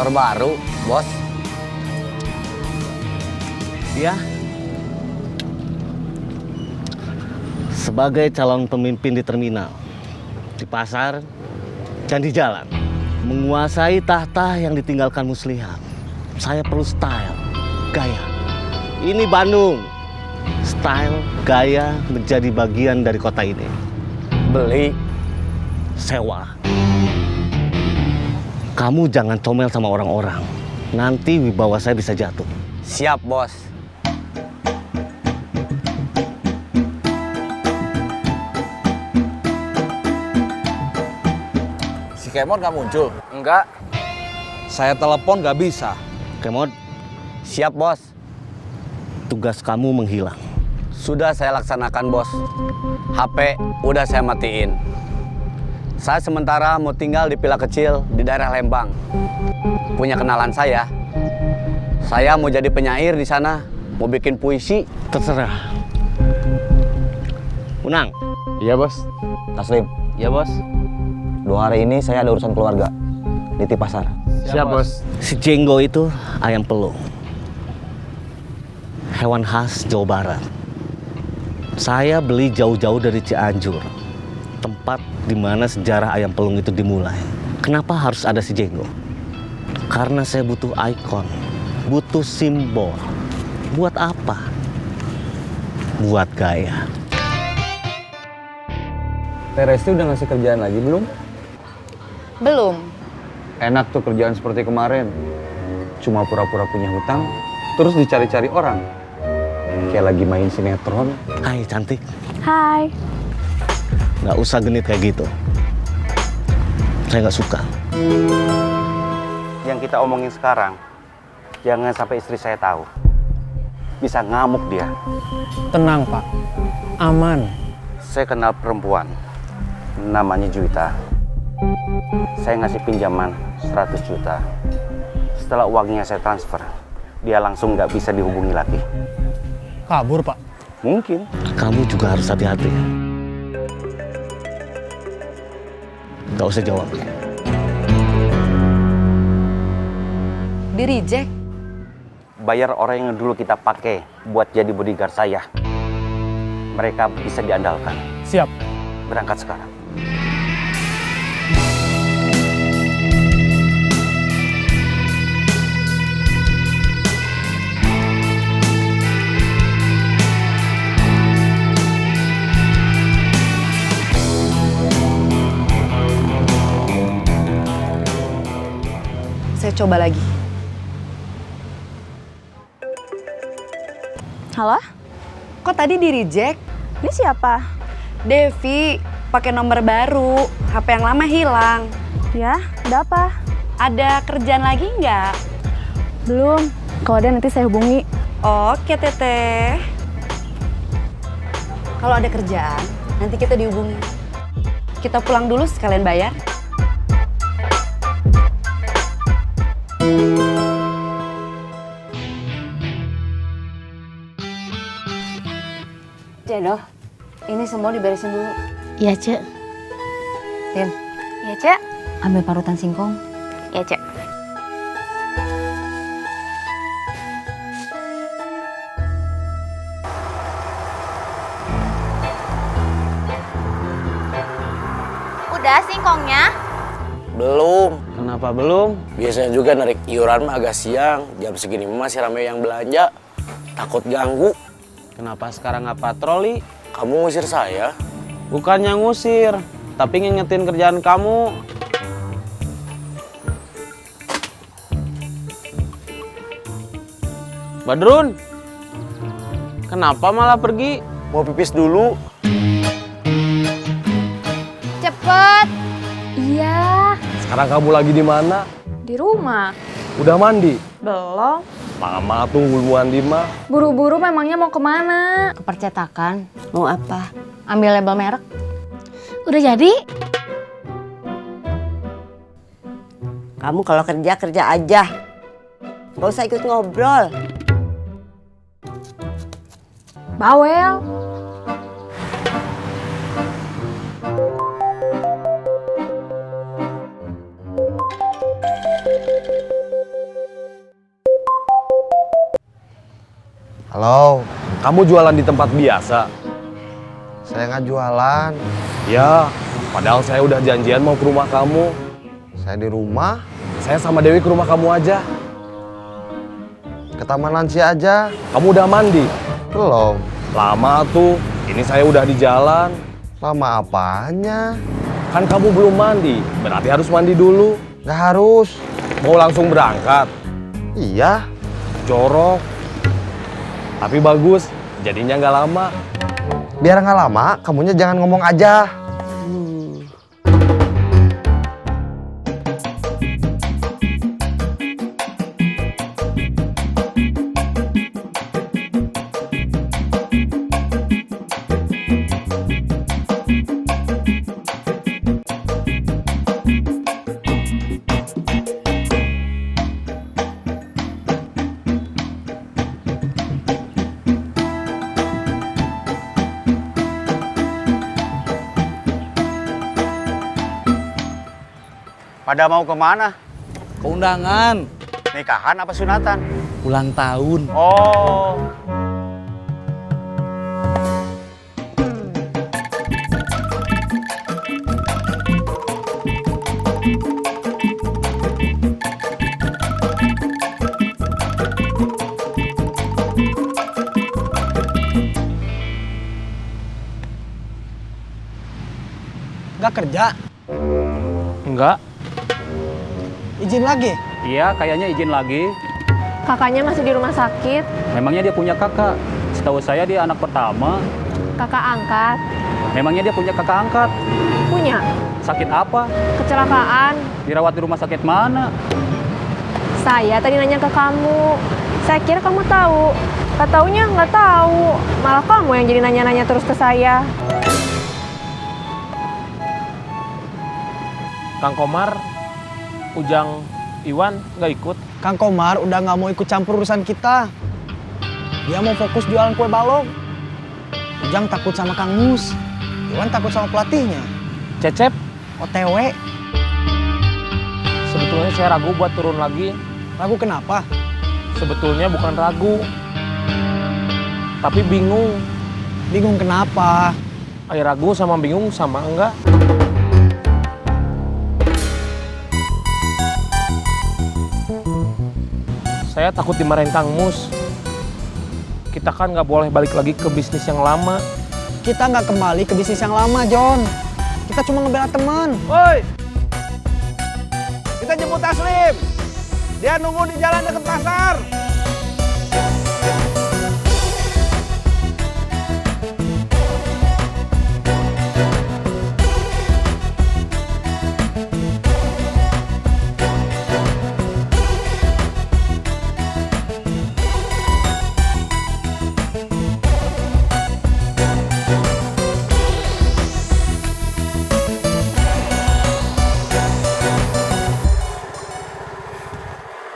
motor baru, bos. Ya. Sebagai calon pemimpin di terminal, di pasar, dan di jalan, menguasai tahta yang ditinggalkan muslihat, saya perlu style, gaya. Ini Bandung. Style, gaya menjadi bagian dari kota ini. Beli. Sewa. Kamu jangan comel sama orang-orang. Nanti wibawa saya bisa jatuh. Siap, bos. Si Kemon nggak muncul? Enggak. Saya telepon nggak bisa. Kemod, Siap, bos. tugas kamu menghilang. Sudah saya laksanakan, bos. HP udah saya matiin. Saya sementara mau tinggal di villa kecil di daerah Lembang. Punya kenalan saya. Saya mau jadi penyair di sana, mau bikin puisi. Terserah. Unang. Iya bos. Taslim, Ya bos. 2 hari ini saya ada urusan keluarga. Nitip pasar. Siap bos. Si Jenggo itu ayam pelung. Hewan khas Jawa Barat. Saya beli jauh-jauh dari Cianjur. Tempat di mana sejarah ayam pelung itu dimulai. Kenapa harus ada si Jenggo? Karena saya butuh ikon. Butuh simbol. Buat apa? Buat gaya. Teresti udah ngasih kerjaan lagi belum? Belum. Enak tuh kerjaan seperti kemarin. Cuma pura-pura punya hutang, terus dicari-cari orang. Kayak lagi main sinetron. Hai cantik. Hai. Nggak usah genit kayak gitu. Saya nggak suka. Yang kita omongin sekarang, jangan sampai istri saya tahu. Bisa ngamuk dia. Tenang Pak, aman. Saya kenal perempuan, namanya Juwita. Saya ngasih pinjaman 100 juta. Setelah uangnya saya transfer, dia langsung nggak bisa dihubungi lagi. Kabur Pak. Mungkin. Kamu juga harus hati-hati. Nggak usah jawab. Di reject. Bayar orang yang dulu kita pakai buat jadi bodyguard saya. Mereka bisa diandalkan. Siap. Berangkat sekarang. Saya coba lagi. Halo? Kok tadi di reject? Ini siapa? Devi, pakai nomor baru. HP yang lama hilang. Ya, ada apa? Ada kerjaan lagi nggak? Belum. Kalau ada nanti saya hubungi. Oke, Teteh. Kalau ada kerjaan, nanti kita dihubungi. Kita pulang dulu sekalian bayar. Cedoh, ini semua diberesin dulu. Iya, Cek. Tin, Ya, Cek. Ambil parutan singkong. Ya, Cek. Udah singkongnya? Belum. Kenapa belum? Biasanya juga narik iuran mah agak siang. Jam segini masih ramai yang belanja. Takut ganggu. Kenapa sekarang nggak patroli? Kamu ngusir saya? Bukannya ngusir, tapi ngingetin kerjaan kamu. Badrun, kenapa malah pergi? Mau pipis dulu. Cepet. Iya, Sekarang kamu lagi di mana? di rumah. Udah mandi? Belum. Mama tunggu mandi mah. Buru-buru memangnya mau kemana? Ke percetakan. mau apa? Ambil label merek. Udah jadi? Kamu kalau kerja, kerja aja. Gak usah ikut ngobrol. Bawel. Halo. Kamu jualan di tempat biasa? Saya nggak jualan. Ya, padahal saya udah janjian mau ke rumah kamu. Saya di rumah. Saya sama Dewi ke rumah kamu aja. Ke Taman Lansia aja. Kamu udah mandi? Belum. Lama tuh. Ini saya udah di jalan. Lama apanya? Kan kamu belum mandi, berarti harus mandi dulu. Nggak harus. Mau langsung berangkat? Iya. Jorok. Tapi bagus, jadinya nggak lama. Biar nggak lama, kamunya jangan ngomong aja. Pada mau kemana? Keundangan, Nikahan apa sunatan? ulang tahun. Oh, Nggak kerja? Enggak. Izin lagi? Iya, kayaknya izin lagi. Kakaknya masih di rumah sakit. Memangnya dia punya kakak? Setahu saya dia anak pertama. Kakak angkat. Memangnya dia punya kakak angkat? Punya. Sakit apa? Kecelakaan. Dirawat di rumah sakit mana? Saya tadi nanya ke kamu. Saya kira kamu tahu. Gak taunya nggak tahu. Malah kamu yang jadi nanya-nanya terus ke saya. Kang Komar, Ujang, Iwan nggak ikut. Kang Komar udah nggak mau ikut campur urusan kita. Dia mau fokus jualan kue balok. Ujang takut sama Kang Mus. Iwan takut sama pelatihnya. Cecep, OTW. sebetulnya saya ragu buat turun lagi. Ragu kenapa? Sebetulnya bukan ragu, tapi bingung. Bingung kenapa? Ragu sama bingung sama enggak? Saya takut dimarahin Kang Mus. Kita kan nggak boleh balik lagi ke bisnis yang lama. Kita nggak kembali ke bisnis yang lama, John. Kita cuma ngebela teman. Woi! Kita jemput Taslim. Dia nunggu di jalan dekat pasar.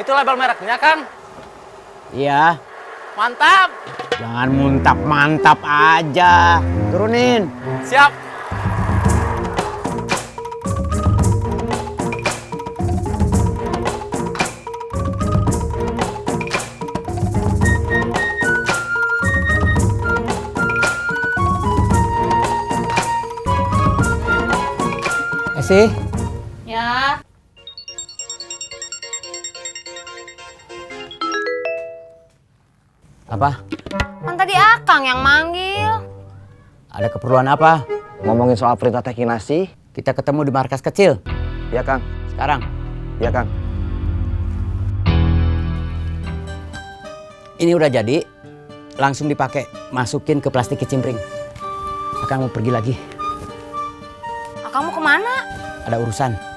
Itu label mereknya, Kang. iya. Mantap. Jangan mantap aja. Turunin. Siap. Esi, Ya. Apa? Kan tadi Akang yang manggil. Ada keperluan apa? Ngomongin soal perintah teh kinasi. Kita ketemu di markas kecil. Ya, Kang. Sekarang. Ya, Kang. Ini udah jadi. Langsung dipakai. Masukin ke plastik kicimpring. Akang mau pergi lagi. Akang mau kemana? Ada urusan.